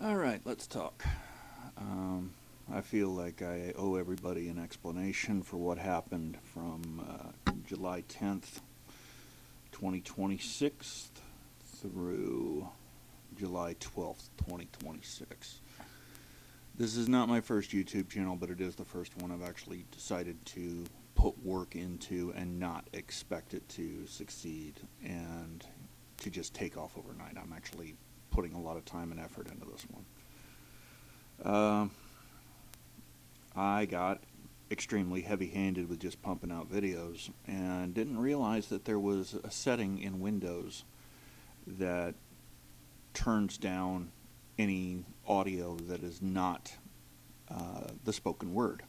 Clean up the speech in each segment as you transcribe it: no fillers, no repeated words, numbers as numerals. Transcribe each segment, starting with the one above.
All right, let's talk. I feel like I owe everybody an explanation for what happened from July 10th, 2026 through July 12th, 2026. This is not my first YouTube channel, but it is the first one I've actually decided to put work into and not expect it to succeed and to just take off overnight. I'm actually putting a lot of time and effort into this one. I got extremely heavy-handed with just pumping out videos and didn't realize that there was a setting in Windows that turns down any audio that is not the spoken word.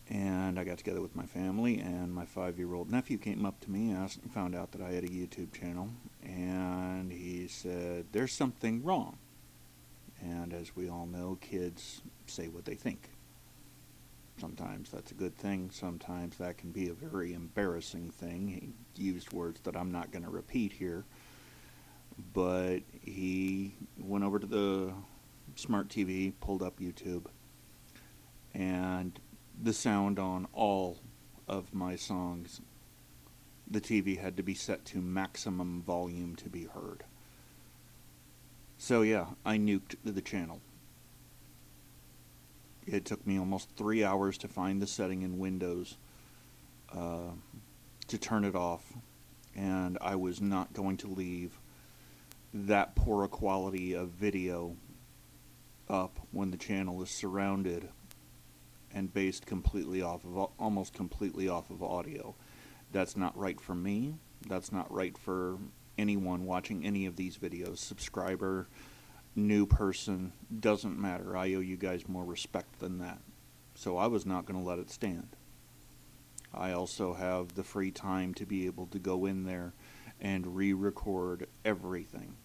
And I got together with my family, and my 5-year-old nephew came up to me and found out that I had a YouTube channel, and he said, "There's something wrong." And as we all know, kids say what they think. Sometimes that's a good thing. Sometimes that can be a very embarrassing thing. He used words that I'm not going to repeat here. But he went over to the smart TV, pulled up YouTube, and the sound on all of my songs, the TV had to be set to maximum volume to be heard. So yeah, I nuked the channel. It took me almost 3 hours to find the setting in Windows to turn it off, and I was not going to leave that poor a quality of video up when the channel is surrounded and based completely off of, almost completely off of audio. That's not right for me. That's not right for anyone watching any of these videos. Subscriber, new person, doesn't matter. I owe you guys more respect than that. So I was not going to let it stand. I also have the free time to be able to go in there and re-record everything.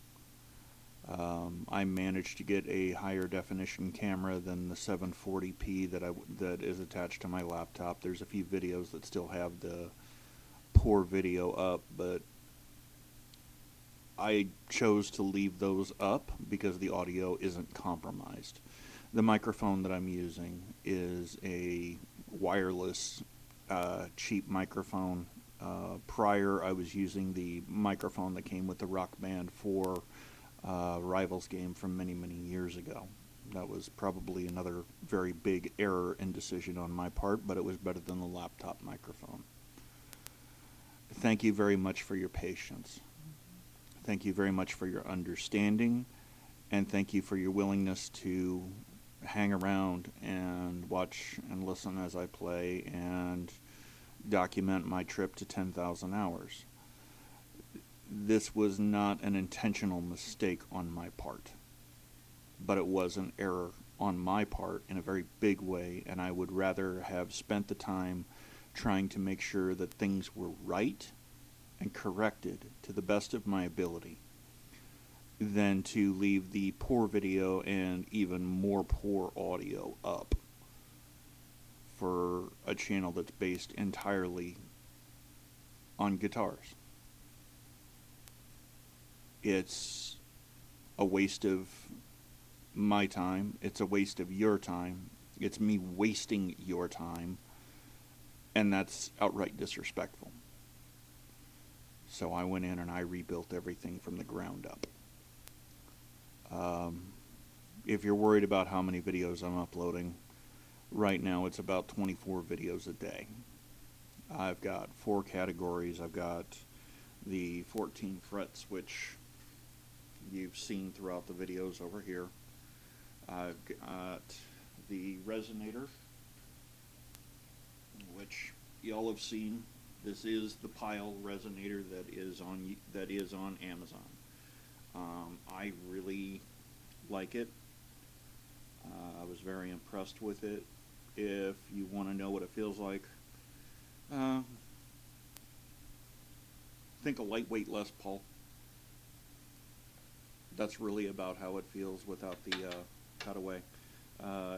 I managed to get a higher definition camera than the 740p that is attached to my laptop. There's a few videos that still have the poor video up, but I chose to leave those up because the audio isn't compromised. The microphone that I'm using is a wireless cheap microphone. Prior, I was using the microphone that came with the Rock Band 4 Rivals game from many, many years ago. That was probably another very big error and decision on my part, but it was better than the laptop microphone. Thank you very much for your patience. Thank you very much for your understanding, and thank you for your willingness to hang around and watch and listen as I play and document my trip to 10,000 hours. This was not an intentional mistake on my part, but it was an error on my part in a very big way, and I would rather have spent the time trying to make sure that things were right and corrected to the best of my ability than to leave the poor video and even more poor audio up for a channel that's based entirely on guitars. It's a waste of my time. It's a waste of your time. It's me wasting your time, and that's outright disrespectful. So I went in and I rebuilt everything from the ground up. If you're worried about how many videos I'm uploading, right now it's about 24 videos a day. I've got 4 categories. I've got the 14 fret switch you've seen throughout the videos over here. I've got the resonator, which y'all have seen. This is the Pyle resonator that is on Amazon. I really like it. I was very impressed with it. If you want to know what it feels like, think a lightweight Les Paul. That's really about how it feels without the cutaway.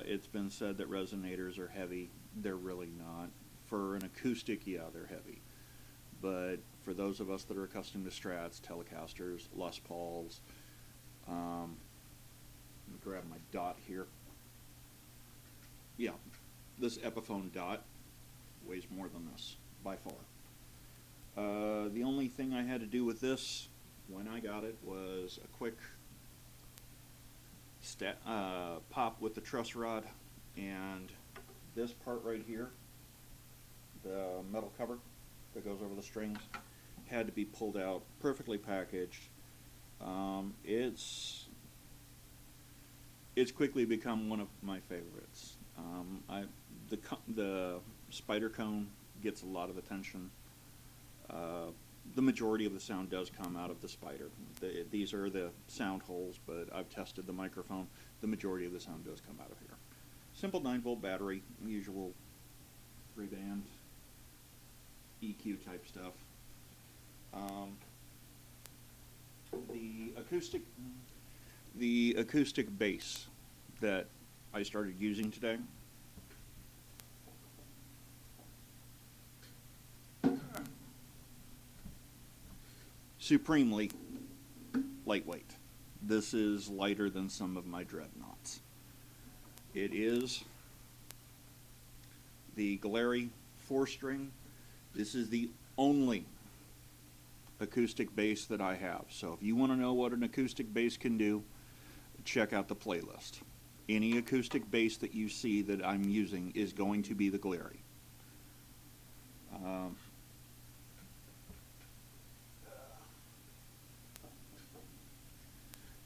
It's been said that resonators are heavy. They're really not. For an acoustic, yeah, they're heavy. But for those of us that are accustomed to Strats, Telecasters, Les Pauls, grab my dot here. Yeah, this Epiphone dot weighs more than this, by far. The only thing I had to do with this when I got it was a quick pop with the truss rod, and this part right here, the metal cover that goes over the strings, had to be pulled out, perfectly packaged. It's quickly become one of my favorites. The spider cone gets a lot of attention. The majority of the sound does come out of the spider. These are the sound holes, but I've tested the microphone. The majority of the sound does come out of here. Simple 9-volt battery, usual 3-band EQ type stuff. The acoustic bass that I started using today, supremely lightweight. This is lighter than some of my dreadnoughts. It is the Glarry 4-string. This is the only acoustic bass that I have. So if you want to know what an acoustic bass can do, check out the playlist. Any acoustic bass that you see that I'm using is going to be the Glarry.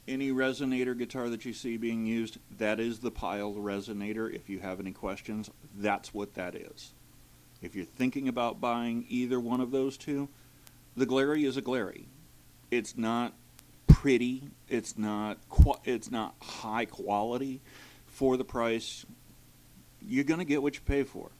Any resonator guitar that you see being used, that is the Pyle resonator. If you have any questions, that's what that is. If you're thinking about buying either one of those two, the Glarry is a Glarry. It's not pretty. It's not high quality. For the price, you're going to get what you pay for.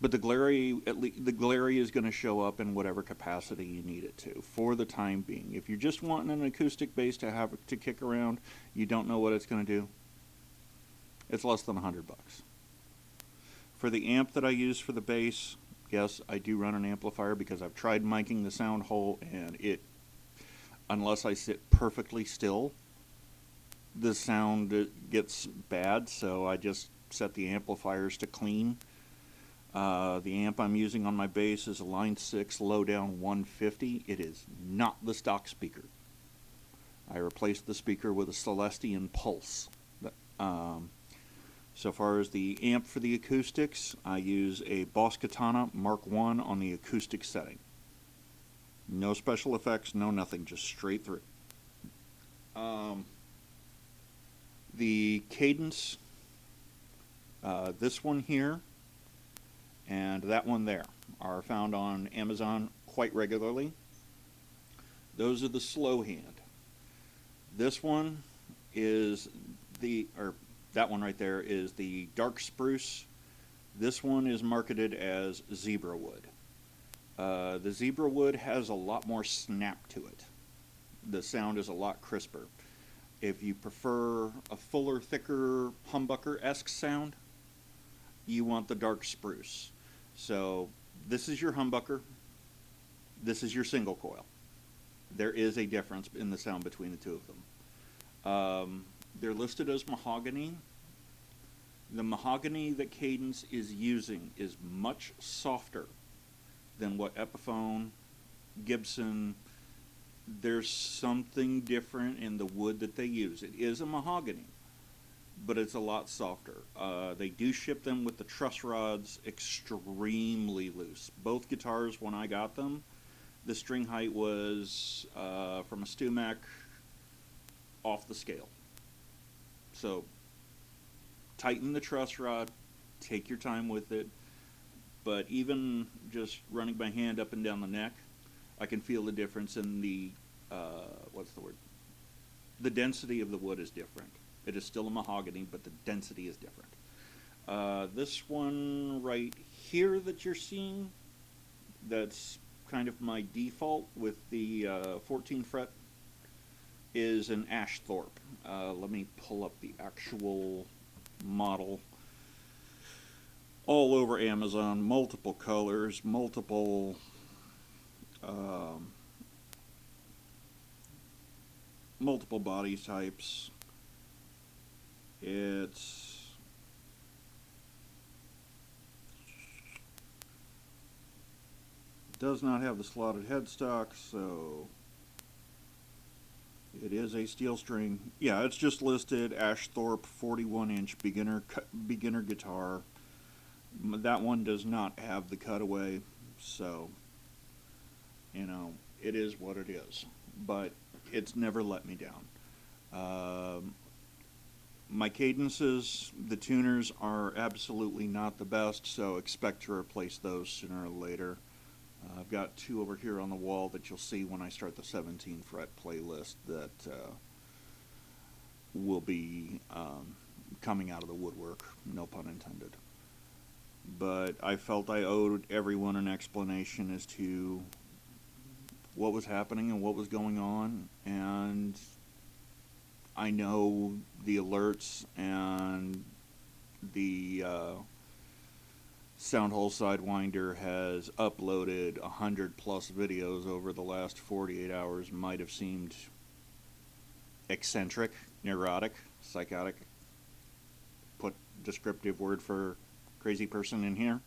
But the Glarry is going to show up in whatever capacity you need it to for the time being. If you're just wanting an acoustic bass to have to kick around, you don't know what it's going to do, it's less than $100. For the amp that I use for the bass, yes, I do run an amplifier because I've tried miking the sound hole, and unless I sit perfectly still, the sound gets bad, so I just set the amplifiers to clean. The amp I'm using on my bass is a Line 6 Lowdown 150. It is not the stock speaker. I replaced the speaker with a Celestion Pulse. So far as the amp for the acoustics, I use a Boss Katana Mark I on the acoustic setting. No special effects, no nothing, just straight through. The Cadence, this one here and that one there, are found on Amazon quite regularly. Those are the slow hand. This one is that one right there is the dark spruce. This one is marketed as zebra wood. The zebra wood has a lot more snap to it. The sound is a lot crisper. If you prefer a fuller, thicker, humbucker-esque sound, you want the dark spruce. So this is your humbucker. This is your single coil. There is a difference in the sound between the two of them. They're listed as mahogany. The mahogany that Cadence is using is much softer than what Epiphone, Gibson, there's something different in the wood that they use. It is a mahogany, but it's a lot softer. They do ship them with the truss rods extremely loose. Both guitars, when I got them, the string height was from a StewMac off the scale. So tighten the truss rod, take your time with it, but even just running my hand up and down the neck, I can feel the difference in the, the density of the wood is different. It is still a mahogany, but the density is different. This one right here that you're seeing, that's kind of my default with the 14 fret, is an Ashthorpe. Let me pull up the actual model. All over Amazon, multiple colors, multiple multiple body types. It's does not have the slotted headstock, so it is a steel string. Yeah, it's just listed Ashthorpe 41-inch beginner guitar. That one does not have the cutaway, so it is what it is. But it's never let me down. My cadences, the tuners are absolutely not the best, so expect to replace those sooner or later. I've got two over here on the wall that you'll see when I start the 17 fret playlist that will be coming out of the woodwork, no pun intended. But I felt I owed everyone an explanation as to what was happening and what was going on, and I know the alerts and the Soundhole Sidewinder has uploaded 100 plus videos over the last 48 hours. Might have seemed eccentric, neurotic, psychotic. Put descriptive word for crazy person in here.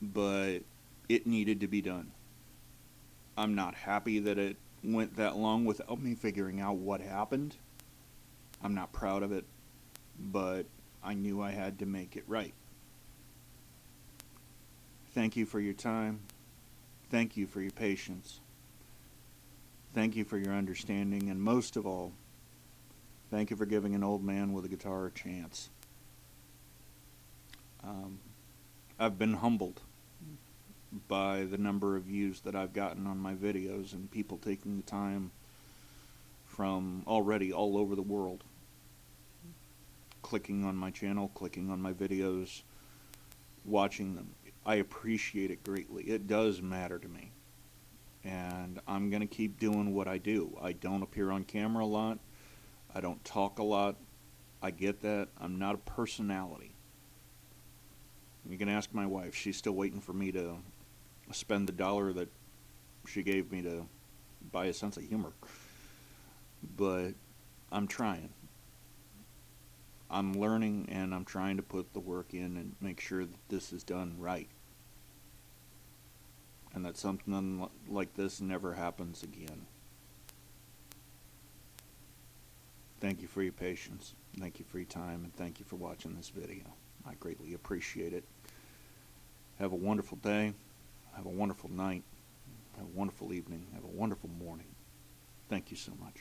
But it needed to be done. I'm not happy that it went that long without me figuring out what happened. I'm not proud of it, but I knew I had to make it right. Thank you for your time. Thank you for your patience. Thank you for your understanding, and most of all, thank you for giving an old man with a guitar a chance. I've been humbled by the number of views that I've gotten on my videos and people taking the time from already all over the world, clicking on my channel, clicking on my videos, watching them. I appreciate it greatly. It does matter to me. And I'm going to keep doing what I do. I don't appear on camera a lot. I don't talk a lot. I get that. I'm not a personality. You can ask my wife. She's still waiting for me to spend the dollar that she gave me to buy a sense of humor. But I'm trying. I'm learning, and I'm trying to put the work in and make sure that this is done right. And that something like this never happens again. Thank you for your patience. Thank you for your time, and thank you for watching this video. I greatly appreciate it. Have a wonderful day. Have a wonderful night. Have a wonderful evening. Have a wonderful morning. Thank you so much.